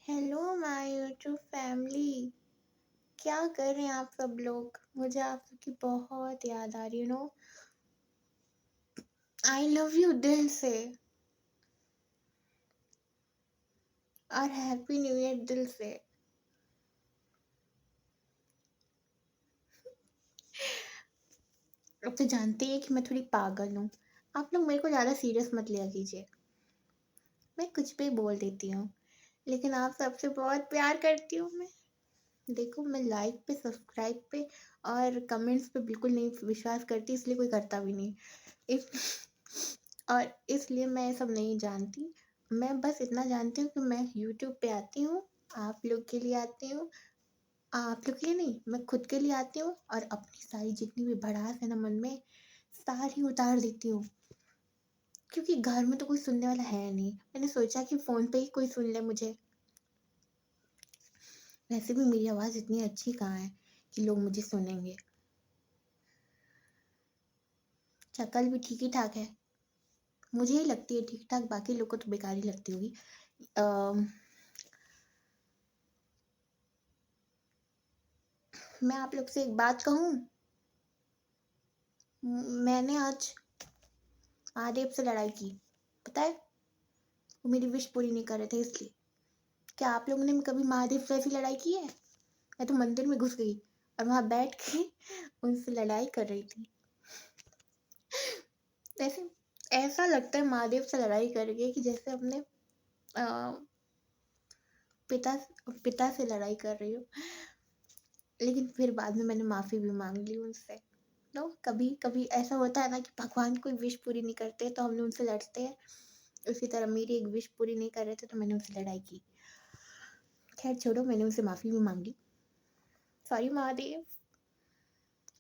Hello my YouTube family. क्या कर रहे हैं आप सब लोग? मुझे आप सबकी बहुत याद आ रही, आई लव यू दिल से। और हैप्पी न्यू ईयर दिल से। अब तो जानते हैं कि मैं थोड़ी पागल हूँ। आप लोग मेरे को ज़्यादा सीरियस मत लिया कीजिए। मैं कुछ भी बोल देती हूँ, लेकिन आप सबसे बहुत प्यार करती हूँ मैं। देखो, मैं लाइक पे, सब्सक्राइब पे और कमेंट्स पे बिल्कुल नहीं विश्वास करती, इसलिए कोई करता भी नहीं। इस और इसलिए मैं ये सब नहीं जानती। मैं बस इतना जानती हूँ कि मैं यूट्यूब पे आती हूँ, आप लोग के लिए आती हूँ। आप लोग के लिए नहीं, मैं खुद के लिए आती हूँ और अपनी सारी जितनी भी भड़ास है ना मन में, सारी उतार देती हूँ। क्योंकि घर में तो कोई सुनने वाला है नहीं। मैंने सोचा कि फ़ोन पे ही कोई सुन ले मुझे। वैसे भी मेरी आवाज़ इतनी अच्छी कहाँ है कि लोग मुझे सुनेंगे। शक्ल भी ठीक ही ठाक है, मुझे ही लगती है ठीक ठाक, बाकी लोग को तो बेकार ही लगती होगी। मैं आप लोग से एक बात कहूँ। मैंने आज महादेव से लड़ाई की, पता है? वो मेरी विश पूरी नहीं कर रहे थे इसलिए। क्या आप लोगों ने कभी महादेव से ऐसी लड़ाई की है? मैं तो मंदिर में घुस गई और वहां बैठ के उनसे लड़ाई कर रही थी। ऐसे ऐसा लगता है महादेव से लड़ाई करके कि जैसे अपने अ, पिता पिता से लड़ाई कर रही हूँ। लेकिन फिर बाद में मैंने माफ़ी भी मांग ली उनसे। तो कभी कभी ऐसा होता है ना कि भगवान कोई विश पूरी नहीं करते तो हम लोग उनसे लड़ते हैं। उसी तरह मेरी एक विश पूरी नहीं कर रहे थे तो मैंने उनसे लड़ाई की। खैर छोड़ो, मैंने उनसे माफ़ी भी मांग ली। सॉरी महादेव।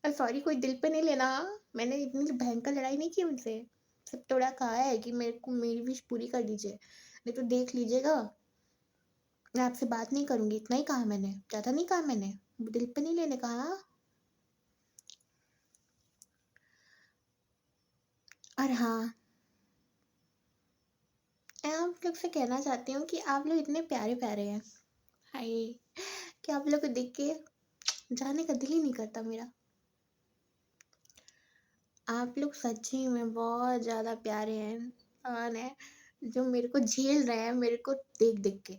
और सॉरी कोई दिल पे नहीं लेना, हाँ? मैंने इतनी भयंकर लड़ाई नहीं की उनसे। सिर्फ थोड़ा कहा है कि मेरे को मेरी विश पूरी कर दीजिए, नहीं तो देख लीजिएगा, मैं आपसे बात नहीं करूंगी। इतना ही कहा मैंने, ज़्यादा नहीं कहा मैंने। दिल पे नहीं लेने कहा, हाँ? और हाँ, मैं आप लोग से कहना चाहती हूँ कि आप लोग इतने प्यारे प्यारे हैं। हाय, कि आप लोग को देख के जाने का दिल ही नहीं करता मेरा। आप लोग सच्ची में बहुत ज़्यादा प्यारे हैं और हैं, जो मेरे को झेल रहे हैं मेरे को देख देख के।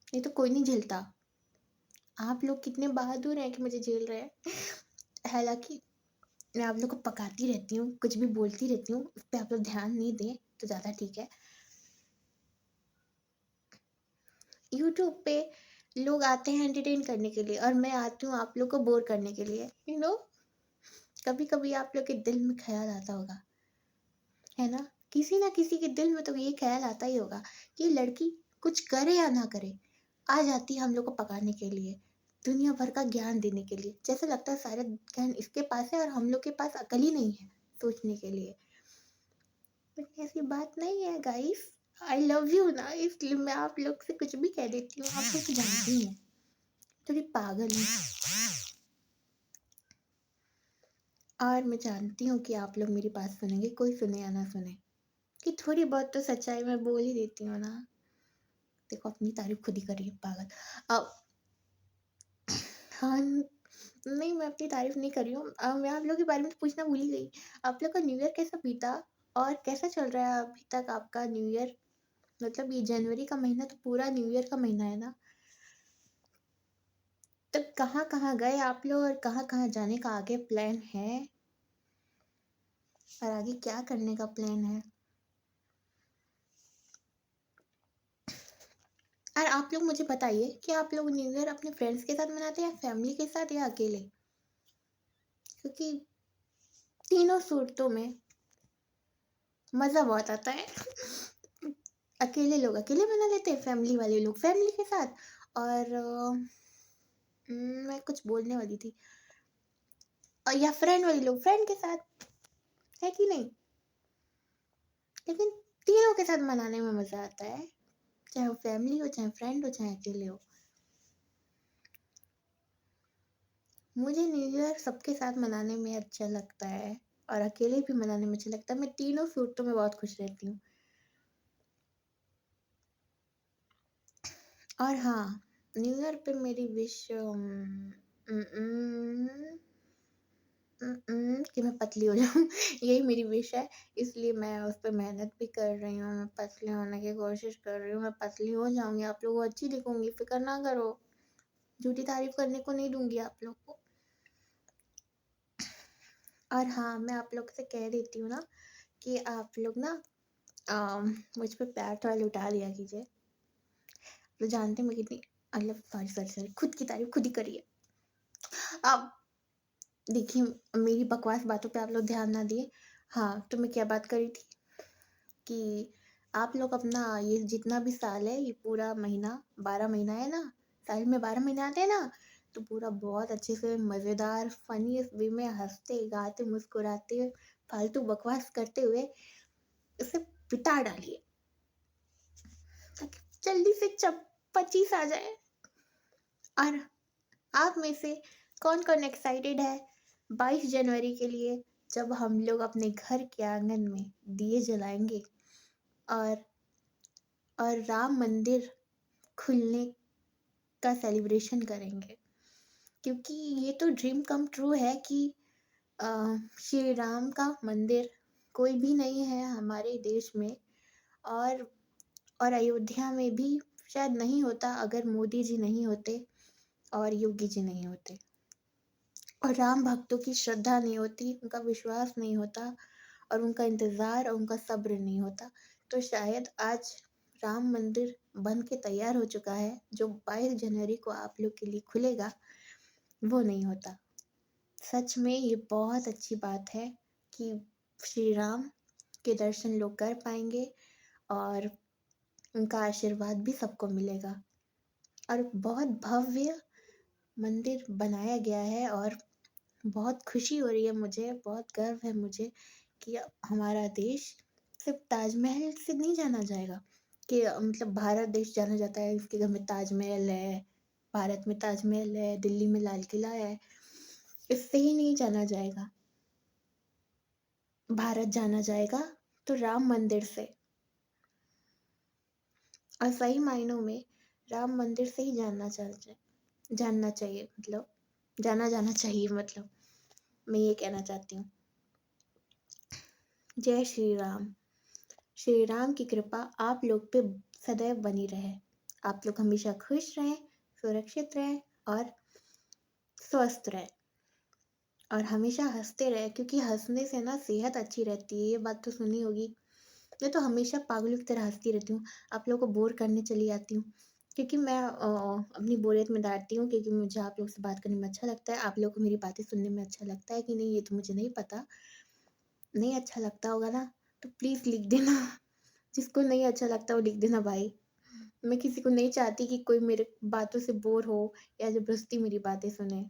नहीं तो कोई नहीं झेलता। आप लोग कितने बहादुर हैं कि मुझे झेल रहे हैं। हालांकि मैं आप लोग को पकाती रहती हूँ, कुछ भी बोलती रहती हूँ, उस पर आप लोग ध्यान नहीं दें तो ज़्यादा ठीक है। यूट्यूब पे लोग आते हैं एंटरटेन करने के लिए और मैं आती हूँ आप लोग को बोर करने के लिए। कभी कभी आप लोग के दिल में ख्याल आता होगा, है ना? किसी ना किसी के दिल में तो ये ख्याल आता ही होगा कि ये लड़की कुछ करे या ना करे, आ जाती है हम लोग को पकाने के लिए, दुनिया भर का ज्ञान देने के लिए। जैसे लगता है सारा ज्ञान इसके पास है और हम लोग के पास अकल ही नहीं है सोचने के लिए। बट ऐसी बात नहीं है गाइस। आई लव यू ना, इसलिए मैं आप लोग से कुछ भी कह देती हूँ। आप लोग तो जानती ही हैं, थोड़ी पागल हूँ। और मैं जानती हूँ कि आप लोग मेरी बात सुनेंगे, कोई सुने या ना सुने, कि थोड़ी बहुत तो सच्चाई मैं बोल ही देती हूँ ना। देखो, अपनी तारीफ खुद ही कर रही है पागल। अब हाँ, नहीं, मैं अपनी तारीफ नहीं कर रही हूँ। मैं आप लोगों के बारे में तो पूछना भूल ही गई। आप लोग का न्यू ईयर कैसा बीता और कैसा चल रहा है अभी तक आपका न्यू ईयर? मतलब ये जनवरी का महीना तो पूरा न्यू ईयर का महीना है ना? तो कहाँ कहाँ गए आप लोग और कहाँ कहाँ जाने का आगे प्लान है और आगे क्या करने का प्लान है? और आप लोग मुझे बताइए कि आप लोग न्यू ईयर अपने फ्रेंड्स के साथ मनाते हैं या फैमिली के साथ या अकेले? क्योंकि तीनों सूरतों में मज़ा बहुत आता है। अकेले लोग अकेले मना लेते हैं, फैमिली वाले लोग फैमिली के साथ। और मैं कुछ बोलने वाली थी। और या फ्रेंड वाले लोग फ्रेंड के साथ, है कि नहीं? लेकिन तीनों के साथ मनाने में मज़ा आता है, चाहे वो फैमिली हो, चाहे फ्रेंड हो, चाहे अकेले हो। मुझे न्यू ईयर सबके साथ मनाने में अच्छा लगता है और अकेले भी मनाने में अच्छा लगता है। मैं तीनों सूरतों में बहुत खुश रहती हूँ। और हाँ, न्यू ईयर पे मेरी विश कि मैं पतली हो जाऊँ यही मेरी विश है, इसलिए मैं उस पे मेहनत भी कर रही हूँ, मैं पतली होने की कोशिश कर रही हूँ, मैं पतली हो जाऊँगी, आप लोगों को अच्छी दिखूँगी, फ़िक्र ना करो, झूठी तारीफ़ करने को नहीं दूँगी आप लोग को। और हाँ, मैं आप लोग से कह देती हूँ ना कि आप लोग ना मुझ पे प्यार थोड़ा लुटा दिया कीजिए। तो जानते हैं मैं कितनी मतलब सॉरी खुद की तारीफ़ खुद ही करी है। अब देखिए मेरी बकवास बातों पे आप लोग ध्यान ना दिए। हाँ, तो मैं क्या बात कर रही थी कि आप लोग अपना ये जितना भी साल है ये पूरा महीना 12 महीना है ना, साल में 12 महीने आते हैं ना, तो पूरा बहुत अच्छे से मज़ेदार फ़नीएस्ट वे में हँसते, गाते, मुस्कुराते, फालतू बकवास करते हुए इसे बिता डालिए, ताकि जल्दी से चप 25 आ जाए। और आप में से कौन-कौन एक्साइटेड है 22 जनवरी के लिए, जब हम लोग अपने घर के आंगन में दिए जलाएँगे और राम मंदिर खुलने का सेलिब्रेशन करेंगे? क्योंकि ये तो ड्रीम कम ट्रू है कि अ, श्री राम का मंदिर कोई भी नहीं है हमारे देश में, और अयोध्या में भी शायद नहीं होता अगर मोदी जी नहीं होते और योगी जी नहीं होते। और राम भक्तों की श्रद्धा नहीं होती, उनका विश्वास नहीं होता और उनका इंतज़ार और उनका सब्र नहीं होता, तो शायद आज राम मंदिर बन के तैयार हो चुका है, जो 22 जनवरी को आप लोग के लिए खुलेगा, वो नहीं होता। सच में ये बहुत अच्छी बात है कि श्री राम के दर्शन लोग कर पाएँगे और उनका आशीर्वाद भी सबको मिलेगा। और बहुत भव्य मंदिर बनाया गया है और बहुत खुशी हो रही है मुझे, बहुत गर्व है मुझे कि हमारा देश सिर्फ़ ताजमहल से नहीं जाना जाएगा, कि मतलब भारत देश जाना जाता है, इसके घर में ताजमहल है, भारत में ताजमहल है, दिल्ली में लाल किला है, इससे ही नहीं जाना जाएगा। भारत जाना जाएगा तो राम मंदिर से, और सही मायनों में राम मंदिर से ही जानना चाहिए, मतलब जाना चाहिए, मतलब मैं ये कहना चाहती हूँ। जय श्री राम। श्री राम की कृपा आप लोग पे सदैव बनी रहे। आप लोग हमेशा खुश रहें, सुरक्षित रहें और स्वस्थ रहें, और हमेशा हँसते रहें, क्योंकि हँसने से ना सेहत अच्छी रहती है, ये बात तो सुनी होगी। मैं तो हमेशा पागलों की तरह हँसती रहती हूँ, आप लोगों को बोर करने चली जाती हूँ, क्योंकि मैं अपनी बोरियत में डाँटती हूँ, क्योंकि मुझे आप लोगों से बात करने में अच्छा लगता है। आप लोगों को मेरी बातें सुनने में अच्छा लगता है कि नहीं, ये तो मुझे नहीं पता। नहीं अच्छा लगता होगा ना, तो प्लीज़ लिख देना। जिसको नहीं अच्छा लगता वो लिख देना भाई। मैं किसी को नहीं चाहती कि कोई मेरे बातों से बोर हो या ज़बरदस्ती मेरी बातें सुने।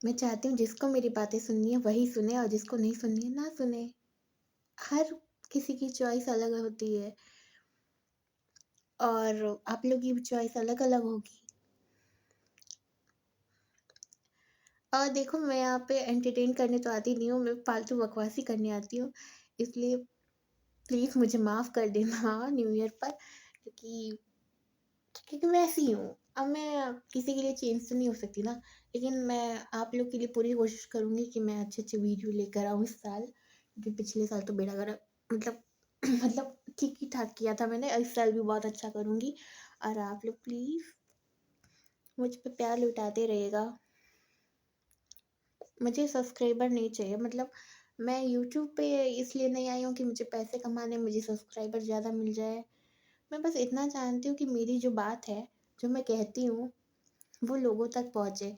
मैं चाहती हूँ जिसको मेरी बातें सुननी है वही सुने, और जिसको नहीं सुननी है ना सुने। हर किसी की चॉइस अलग होती है और आप लोग की भी चॉइस अलग-अलग होगी। और देखो मैं यहाँ पे एंटरटेन करने तो आती नहीं हूँ, मैं फालतू बकवास ही करने आती हूँ। इसलिए प्लीज़ मुझे माफ़ कर देना न्यू ईयर पर, क्योंकि मैं ऐसी ही हूँ। अब मैं किसी के लिए चेंज तो नहीं हो सकती ना, लेकिन मैं आप लोग के लिए पूरी कोशिश करूँगी कि मैं अच्छे-अच्छे वीडियो लेकर आऊँ इस साल, क्योंकि पिछले साल तो बेड़ा गर्क मतलब मतलब ठीक ही ठाक किया था मैंने, इस साल भी बहुत अच्छा करूँगी। और आप लोग प्लीज़ मुझ पे प्यार लुटाते रहिएगा। मुझे सब्सक्राइबर नहीं चाहिए, मतलब मैं यूट्यूब पे इसलिए नहीं आई हूँ कि मुझे पैसे कमाने, मुझे सब्सक्राइबर ज़्यादा मिल जाए। मैं बस इतना जानती हूँ कि मेरी जो बात है, जो मैं कहती हूँ, वो लोगों तक पहुँचे।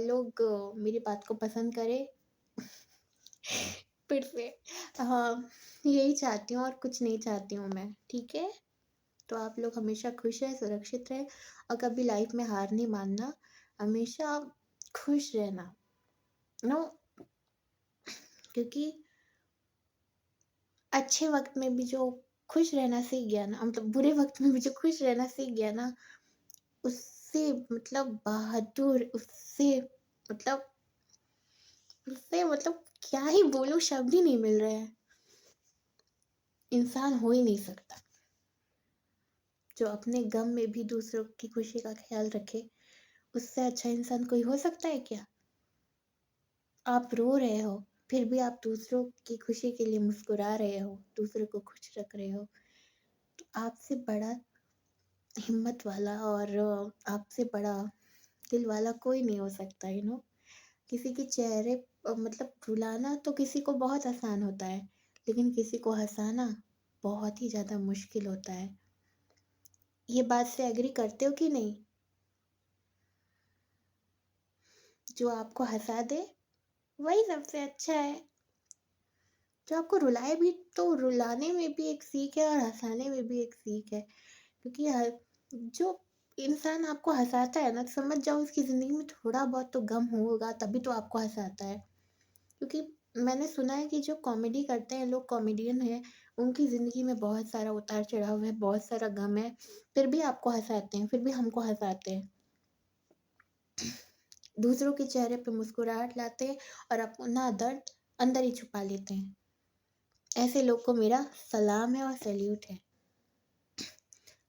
लोग मेरी बात को पसंद करें। फिर से हाँ, यही चाहती हूँ और कुछ नहीं चाहती हूँ मैं, ठीक है? तो आप लोग हमेशा खुश रहें, सुरक्षित रहें और कभी लाइफ में हार नहीं मानना, हमेशा खुश रहना, नो, क्योंकि अच्छे वक़्त में भी जो खुश रहना सीख गया ना, मतलब बुरे वक़्त में भी जो खुश रहना सीख गया ना, उससे मतलब बहादुर, मतलब उससे क्या ही बोलूँ, शब्द ही नहीं मिल रहे हैं। इंसान हो ही नहीं सकता। जो अपने गम में भी दूसरों की खुशी का ख्याल रखे, उससे अच्छा इंसान कोई हो सकता है क्या? आप रो रहे हो, फिर भी आप दूसरों की खुशी के लिए मुस्कुरा रहे हो, दूसरों को खुश रख रहे हो, तो आपसे बड़ा हिम्मत वाला और आपसे बड़ा दिल वाला कोई नहीं हो सकता, किसी के चेहरे मतलब रुलाना तो किसी को बहुत आसान होता है, लेकिन किसी को हँसाना बहुत ही ज़्यादा मुश्किल होता है। ये बात से एग्री करते हो कि नहीं? जो आपको हँसा दे, वही सबसे अच्छा है। जो आपको रुलाए भी, तो रुलाने में भी एक सीख है और हँसाने में भी एक सीख है। क्योंकि जो इंसान आपको हँसाता है ना, तो समझ जाओ उसकी ज़िंदगी में थोड़ा बहुत तो गम होगा, तभी तो आपको हँसाता है। क्योंकि मैंने सुना है कि जो कॉमेडी करते हैं लोग, कॉमेडियन हैं, उनकी ज़िंदगी में बहुत सारा उतार-चढ़ाव है, बहुत सारा गम है, फिर भी आपको हँसाते हैं, फिर भी हमको हँसाते हैं। दूसरों के चेहरे पे मुस्कुराहट लाते हैं और अपना दर्द अंदर ही छुपा लेते हैं। ऐसे लोग को मेरा सलाम है और सैल्यूट है।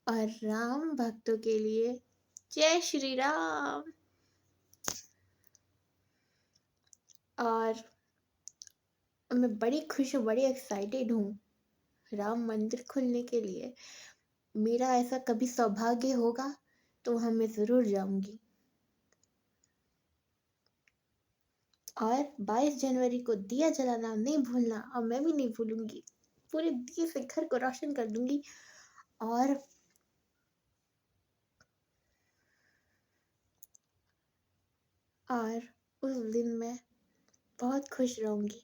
और राम भक्तों के लिए जय श्री राम। और मैं बड़ी खुश हूँ, बड़ी एक्साइटेड हूँ राम मंदिर खुलने के लिए। मेरा ऐसा कभी सौभाग्य होगा तो वहाँ मैं ज़रूर जाऊँगी। और 22 जनवरी को दिया जलाना नहीं भूलना, और मैं भी नहीं भूलूँगी। पूरे दिए से घर को रोशन कर दूँगी और उस दिन मैं बहुत खुश रहूँगी।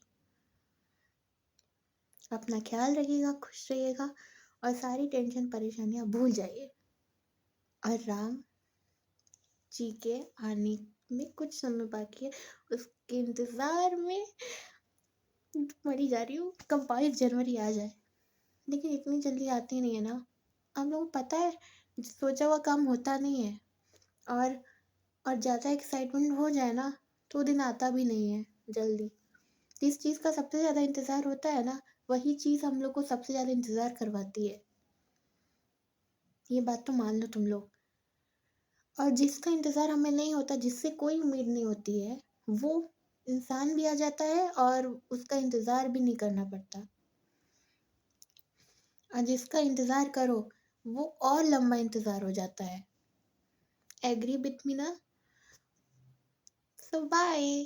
अपना ख़्याल रखिएगा, खुश रहिएगा और सारी टेंशन परेशानियाँ भूल जाइए। और राम जी के आने में कुछ समय बाकी है, उसके इंतज़ार में मरी जा रही हूँ, कब 22 जनवरी आ जाए। लेकिन इतनी जल्दी आती नहीं है ना। हम लोगों को पता है सोचा हुआ काम होता नहीं है, और ज़्यादा एक्साइटमेंट हो जाए ना तो वो दिन आता भी नहीं है जल्दी। जिस चीज़ का सबसे ज़्यादा इंतज़ार होता है ना, वही चीज़ हम लोग को सबसे ज़्यादा इंतज़ार करवाती है। ये बात तो मान लो तुम लोग। और जिसका इंतज़ार हमें नहीं होता, जिससे कोई उम्मीद नहीं होती है, वो इंसान भी आ जाता है और उसका इंतज़ार भी नहीं करना पड़ता। और जिसका इंतज़ार करो, वो और लंबा इंतज़ार हो जाता है। एग्री विथ मी ना? सो बाय।